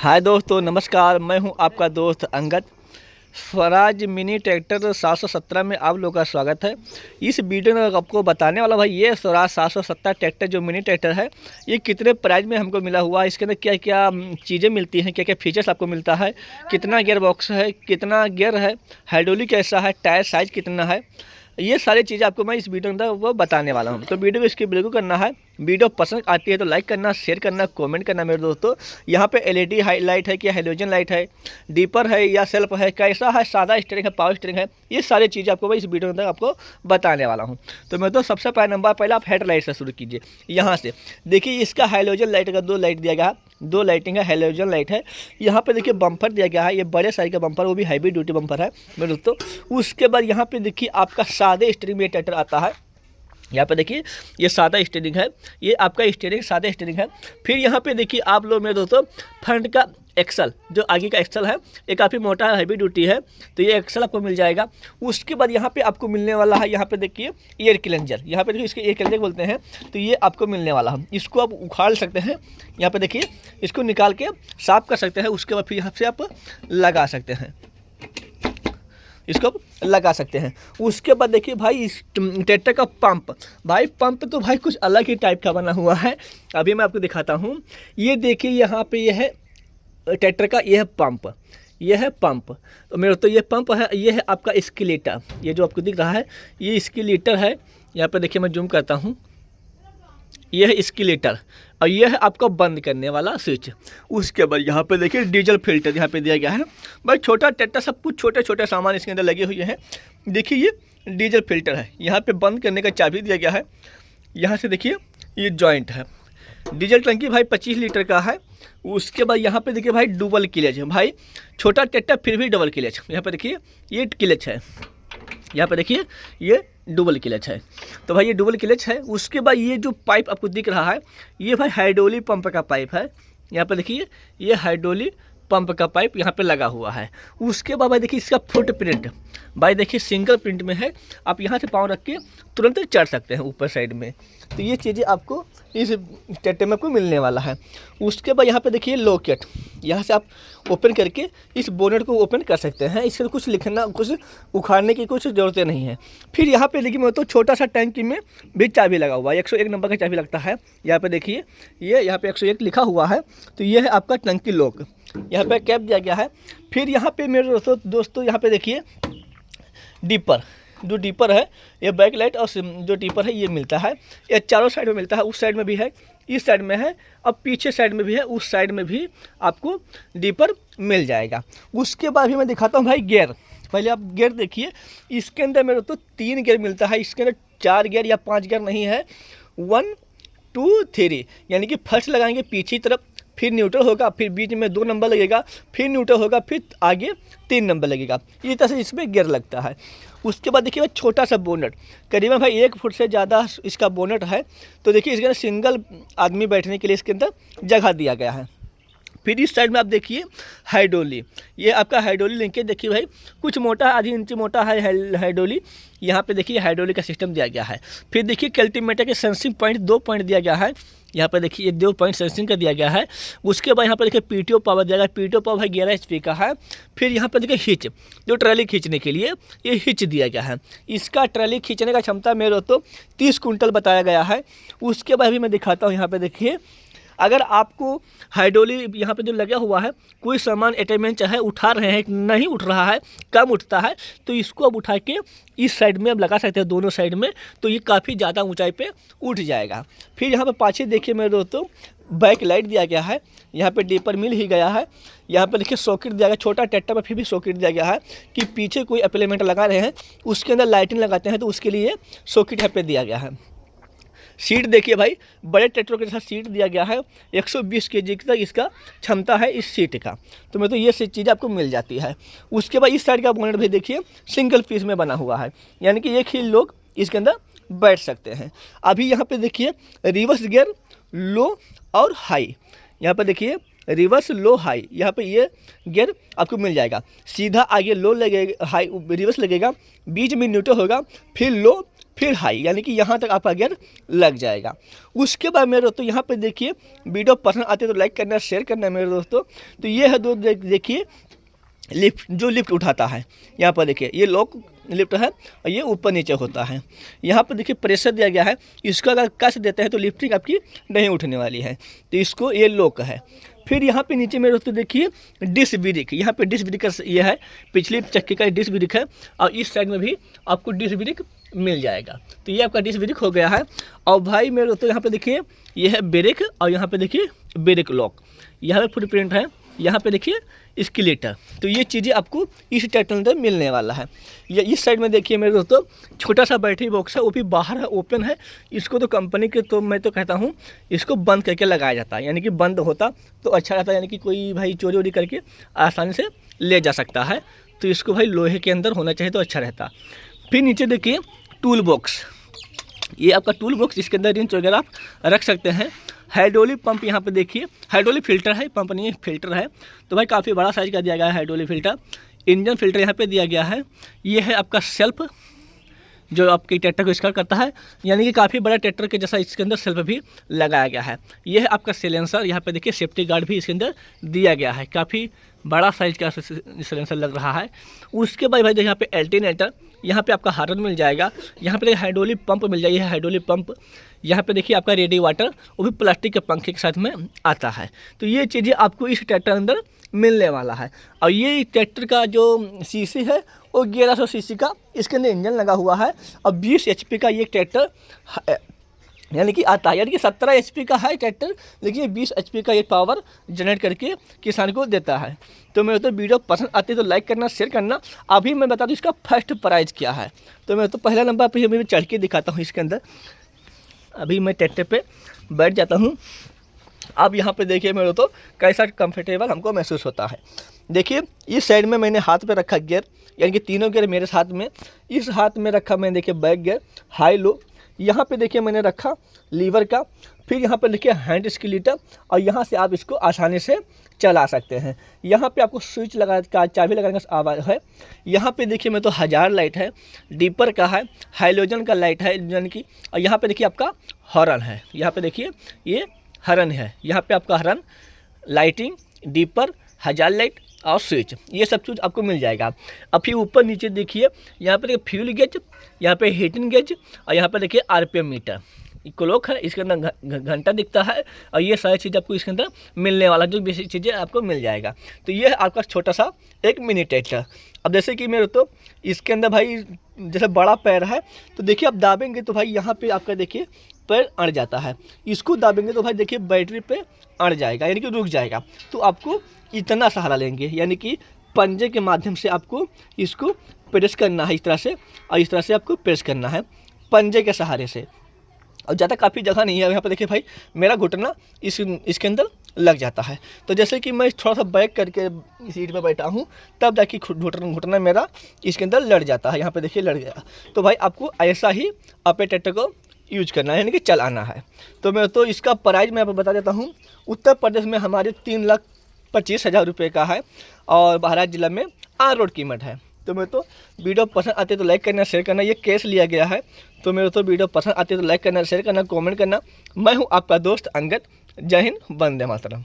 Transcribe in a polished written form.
हाय दोस्तों, नमस्कार। मैं हूं आपका दोस्त अंगद। स्वराज मिनी ट्रैक्टर 717 में आप लोगों का स्वागत है। इस वीडियो में आपको बताने वाला भाई ये स्वराज 717 ट्रैक्टर जो मिनी ट्रैक्टर है, ये कितने प्राइस में हमको मिला हुआ है, इसके अंदर क्या क्या चीज़ें मिलती हैं, क्या क्या फीचर्स आपको मिलता है, कितना गियर बॉक्स है, कितना गियर है, हाइड्रोलिक कैसा है, टायर साइज़ कितना है, ये सारी चीज़ें आपको मैं इस वीडियो में वो बताने वाला हूँ। तो वीडियो को इसकी बिल्कुल करना है। वीडियो पसंद आती है तो लाइक करना, शेयर करना, कमेंट करना मेरे दोस्तों। यहाँ पे एलईडी लाइट है, क्या हेलोजन लाइट है, डीपर है या सेल्फ है, कैसा है, सादा स्टीयरिंग है, पावर स्टीयरिंग है, ये सारी चीज़ें आपको मैं इस वीडियो में आपको बताने वाला हूँ। तो मैं तो सबसे पहले आप हेडलाइट से शुरू कीजिए। यहाँ से देखिए, इसका हेलोजन लाइट का 2 लाइट दिया गया है, 2 लाइटिंग है, हेलोजन लाइट है। यहाँ पे देखिए बम्पर दिया गया है, ये बड़े साइज का बम्पर, वो भी हैवी ड्यूटी बम्पर है मेरे दोस्तों। उसके बाद यहाँ पे देखिए आपका सादे स्टीयरिंग में ट्रैक्टर आता है। यहाँ पे देखिए ये सादा स्टीयरिंग है, ये आपका स्टीयरिंग सादा स्टीयरिंग है। फिर यहाँ पे देखिए आप लोग मेरे दोस्तों फ्रंट का एक्सल, जो आगे का एक्सल है, ये काफ़ी मोटा है, हैवी ड्यूटी है, तो ये एक्सल आपको मिल जाएगा। उसके बाद यहाँ पे आपको मिलने वाला है, यहाँ पे देखिए एयर क्लेंजर, यहाँ पे देखिए इसके एयर क्लेंजर बोलते हैं, तो ये आपको मिलने वाला है। इसको आप उखाड़ सकते हैं, यहाँ पे देखिए इसको निकाल के साफ कर सकते हैं। उसके बाद फिर यहाँ से आप लगा सकते हैं, इसको लगा सकते हैं। उसके बाद देखिए भाई इस ट्रैक्टर का पंप, भाई पंप तो भाई कुछ अलग ही टाइप का बना हुआ है। अभी मैं आपको दिखाता हूँ। ये देखिए यहाँ पे ये है ट्रैक्टर का, ये है पंप, ये है पंप। तो मेरे तो ये पंप है, ये है आपका स्केलेटर, ये जो आपको दिख रहा है ये स्केलेटर है। यहाँ पे देखिए मैं जूम करता हूँ, यह है स्केलेटर और यह है आपका बंद करने वाला स्विच। उसके बाद यहाँ पे देखिए डीजल फिल्टर यहाँ पे दिया गया है। भाई छोटा ट्रैक्टर, सब कुछ छोटे छोटे सामान इसके अंदर लगे हुए हैं। देखिए ये डीजल फिल्टर है, यहाँ पे बंद करने का चाबी दिया गया है। यहाँ से देखिए ये जॉइंट है। डीजल टंकी भाई 25 लीटर का है। उसके बाद यहाँ पे देखिए भाई डबल क्लच है, भाई छोटा ट्रैक्टर फिर भी डबल क्लच। यहाँ पे देखिए ये क्लच है, यहाँ पे देखिए ये डबल क्लच है, तो भाई ये डबल क्लच है। उसके बाद ये जो पाइप आपको दिख रहा है, ये भाई हाइड्रोलिक पंप का पाइप है। यहाँ पे देखिए ये हाइड्रोलिक पंप का पाइप यहाँ पे लगा हुआ है। उसके बाद भाई देखिए इसका फुट प्रिंट, भाई देखिए सिंगल प्रिंट में है। आप यहाँ से पाँव रख के तुरंत चढ़ सकते हैं ऊपर साइड में। तो ये चीज़ें आपको इस ट्रैक्टर में आपको मिलने वाला है। उसके बाद यहाँ पे देखिए लॉकेट, यहाँ से आप ओपन करके इस बोनेट को ओपन कर सकते हैं। इसके कुछ लिखना, कुछ उखाड़ने की कुछ ज़रूरत नहीं है। फिर यहाँ पे देखिए मैं तो छोटा सा टैंकी में भी चाबी लगा हुआ है, 101 नंबर का चाबी लगता है। यहाँ पे देखिए ये यहाँ पे 101 लिखा हुआ है, तो ये है आपका टंकी लॉक। यहाँ पे कैप दिया गया है। फिर यहाँ पे मेरे दोस्तों यहाँ पे देखिए डीपर, जो डीपर है ये बैक लाइट और जो डीपर है ये मिलता है। ये चारों साइड में मिलता है, उस साइड में भी है, इस साइड में है और पीछे साइड में भी है, उस साइड में भी आपको डीपर मिल जाएगा। उसके बाद भी मैं दिखाता हूँ भाई गियर। पहले आप गियर देखिए, इसके अंदर मेरे तो 3 गियर मिलता है। इसके अंदर 4 गियर या 5 गियर नहीं है, 1 2 3, यानी कि फर्स्ट लगाएंगे पीछे तरफ, फिर न्यूट्रल होगा, फिर बीच में 2 नंबर लगेगा, फिर न्यूट्रल होगा, फिर आगे 3 नंबर लगेगा। इस तरह से इसमें गियर लगता है। उसके बाद देखिए छोटा सा बोनट, करीबन भाई 1 फुट से ज़्यादा इसका बोनट है। तो देखिए इसके अंदर सिंगल आदमी बैठने के लिए इसके अंदर जगह दिया गया है। फिर इस साइड में आप देखिए हाइड्रोली, ये आपका हाइड्रोली लिंकेज देखिए भाई कुछ मोटा है, आधी इंच मोटा है हाइड्रोली। यहाँ पे देखिए हाइड्रोली का सिस्टम दिया गया है। फिर देखिए कल्टीमीटर के सेंसिंग पॉइंट 2 पॉइंट दिया गया है। यहाँ पे देखिए 2 पॉइंट सेंसिंग का दिया गया है। उसके बाद यहाँ पे देखिए पीटीओ पावर दिया गया है, पीटीओ पावर भाई 11 HP का है। फिर यहाँ पे देखिए हिच, जो ट्रैली खींचने के लिए ये हिच दिया गया है। इसका ट्रैली खींचने का क्षमता मेरे तो 30 कुंटल बताया गया है। उसके बाद भी मैं दिखाता हूँ, यहाँ पे देखिए अगर आपको हाइड्रोली यहाँ पे जो लगा हुआ है, कोई सामान अटैचमेंट चाहे उठा रहे हैं, नहीं उठ रहा है, कम उठता है, तो इसको अब उठा के इस साइड में अब लगा सकते हैं, दोनों साइड में, तो ये काफ़ी ज़्यादा ऊंचाई पे उठ जाएगा। फिर यहाँ पे पाछे देखिए मेरे दोस्तों बैक लाइट दिया गया है। यहाँ पे डीपर मिल ही गया है। यहाँ पे देखिए सॉकेट दिया गया, छोटा ट्रैक्टर में फिर भी सॉकेट दिया गया है कि पीछे कोई एप्लीमेंट लगा रहे हैं, उसके अंदर लाइटिंग लगाते हैं, तो उसके लिए सॉकेट यहाँ पे दिया गया है। सीट देखिए भाई, बड़े ट्रैक्टरों के साथ सीट दिया गया है, 120 kg तक इसका क्षमता है इस सीट का। तो मैं तो ये चीज़ें आपको मिल जाती है। उसके बाद इस साइड का बोनेट भी देखिए सिंगल पीस में बना हुआ है, यानी कि एक ही लोग इसके अंदर बैठ सकते हैं। अभी यहाँ पे देखिए रिवर्स गियर लो और हाई, यहाँ पे देखिए रिवर्स लो हाई, यहाँ पे ये गियर आपको मिल जाएगा। सीधा आगे लो लगेगा, हाई रिवर्स लगेगा, बीच में न्यूट्रल होगा, फिर लो, फिर हाई, यानी कि यहाँ तक आपका गियर लग जाएगा। उसके बाद मेरे दोस्तों यहाँ पे देखिए, वीडियो पसंद आते तो लाइक करना, शेयर करना मेरे दोस्तों। तो ये है देखिए लिफ्ट, जो लिफ्ट उठाता है। यहाँ पर देखिए ये लॉक लिफ्ट है और ये ऊपर नीचे होता है। यहाँ पर देखिए प्रेशर दिया गया है, इसको अगर कस देते हैं तो लिफ्टिंग आपकी नहीं उठने वाली है, तो इसको ये लॉक है। फिर यहाँ पे नीचे मेरे दोस्तों देखिए डिस्क ब्रेक, यहाँ पे डिस्क ब्रेक का ये है, पिछली चक्के का डिस्क ब्रेक है और इस साइड में भी आपको डिस्क ब्रेक मिल जाएगा। तो ये आपका डिस्क ब्रेक हो गया है। और भाई मेरे दोस्तों यहाँ पे देखिए ये है ब्रेक और यहाँ पे देखिए ब्रेक लॉक, यहाँ पे फुटप्रिंट है, यहाँ पे देखिए स्केलेटर। तो ये चीज़ें आपको इस ट्रैक्टर के अंदर मिलने वाला है। ये इस साइड में देखिए मेरे दोस्तों छोटा सा बैटरी बॉक्स है, वो भी बाहर है, ओपन है। इसको तो कंपनी के, तो मैं तो कहता हूँ इसको बंद करके लगाया जाता है, यानी कि बंद होता तो अच्छा रहता, यानी कि कोई भाई चोरी वोरी करके आसानी से ले जा सकता है। तो इसको भाई लोहे के अंदर होना चाहिए तो अच्छा रहता। फिर नीचे देखिए टूल बॉक्स, ये आपका टूल बॉक्स, इसके अंदर रिंच वगैरह आप रख सकते हैं। हाइड्रोलिक पंप यहाँ पे देखिए, हाइड्रोलिक फिल्टर है, पंप नहीं है फिल्टर है, तो भाई काफ़ी बड़ा साइज का दिया गया है हाइड्रोलिक फिल्टर। इंजन फिल्टर यहाँ पे दिया गया है। ये है आपका सेल्फ, जो आपके ट्रैक्टर को स्टार्ट करता है, यानी कि काफ़ी बड़ा ट्रैक्टर के जैसा इसके अंदर सेल्फ भी लगाया गया है। यह है आपका सिलेंसर, यहाँ पे देखिए सेफ्टी गार्ड भी इसके अंदर दिया गया है, काफ़ी बड़ा साइज का सिलेंसर लग रहा है। उसके बाद भाई देखिए यहाँ पे अल्टरनेटर, यहाँ पे आपका हार्न मिल जाएगा, यहाँ पे हाइड्रोलिक पंप मिल जाएगी, हाइड्रोलिक पंप। यहाँ पे देखिए आपका रेडी वाटर, वो भी प्लास्टिक के पंखे के साथ में आता है। तो ये चीज़ें आपको इस ट्रैक्टर के अंदर मिलने वाला है। और ये ट्रैक्टर का जो सीसी है वो 1100 सीसी का इसके अंदर इंजन लगा हुआ है और 20 एचपी का ये ट्रैक्टर यानी कि आता है, यानी कि 17 एचपी का है ट्रैक्टर, लेकिन ये 20 एचपी का ये पावर जनरेट करके किसान को देता है। तो मेरे तो वीडियो पसंद आती है तो लाइक करना, शेयर करना। अभी मैं बता दूँ इसका फर्स्ट प्राइस क्या है। तो मैं तो पहला नंबर पर मैं चढ़ के दिखाता हूँ इसके अंदर। अभी मैं ट्रैक्टर पे बैठ जाता हूँ। अब यहाँ पे देखिए मेरे तो कैसा कंफर्टेबल हमको महसूस होता है। देखिए इस साइड में मैंने हाथ पे रखा गियर, यानी कि तीनों गियर मेरे हाथ में, इस हाथ में रखा मैंने देखिए बैक गियर हाई लो, यहाँ पे देखिए मैंने रखा लीवर का, फिर यहाँ पे देखिए हैंड स्केलेटर और यहाँ से आप इसको आसानी से चला सकते हैं। यहाँ पे आपको स्विच लगा का, चाबी लगाने का आवाज़ है। यहाँ पे देखिए मैं तो 1000 लाइट है, डीपर का है, हाइलोजन का लाइट है यानी कि, और यहाँ पे देखिए आपका हॉर्न है, यहाँ पे देखिए ये हॉर्न है, यहाँ पे आपका हॉर्न, लाइटिंग, डीपर, 1000 लाइट और स्विच, ये सब चीज़ आपको मिल जाएगा। अब फिर ऊपर नीचे देखिए यहाँ पे देखिए फ्यूल गेज, यहाँ पे हीटिंग गेज और यहाँ पे देखिए आरपीएम मीटर, क्लॉक है, इसके अंदर घंटा दिखता है और ये सारी चीज़ आपको इसके अंदर मिलने वाला, जो बेसिक चीज़ें आपको मिल जाएगा। तो ये है आपका छोटा सा एक मिनी ट्रैक्टर। अब जैसे कि मेरे तो इसके अंदर भाई जैसे बड़ा पैर है, तो देखिए आप दाबेंगे तो भाई यहाँ पे आपका देखिए पैर अड़ जाता है, इसको दाबेंगे तो भाई देखिए बैटरी पे अड़ जाएगा, यानी कि रुक जाएगा। तो आपको इतना सहारा लेंगे, यानी कि पंजे के माध्यम से आपको इसको प्रेस करना है इस तरह से, और इस तरह से आपको प्रेस करना है पंजे के सहारे से। और ज़्यादा काफ़ी जगह नहीं है, यहाँ पर देखिए भाई मेरा घुटना इसके अंदर लग जाता है। तो जैसे कि मैं थोड़ा सा बैक करके सीट पे बैठा हूँ, तब जाके घुटना मेरा इसके अंदर लड़ जाता है, यहाँ पे देखिए लड़ गया। तो भाई आपको ऐसा ही अपने ट्रैक्टर को यूज करना है, यानी कि चलाना है। तो मैं तो इसका प्राइस मैं आपको बता देता हूँ। उत्तर प्रदेश में हमारे 3,25,000 रुपये का है और बहराइच जिला में ऑन रोड कीमत है। तो मेरे तो वीडियो पसंद आते है तो लाइक करना, शेयर करना। ये केस लिया गया है, तो मेरे तो वीडियो पसंद आते है तो लाइक करना, शेयर करना, कमेंट करना। मैं हूँ आपका दोस्त अंगद। जय हिंद, वंदे मातरम।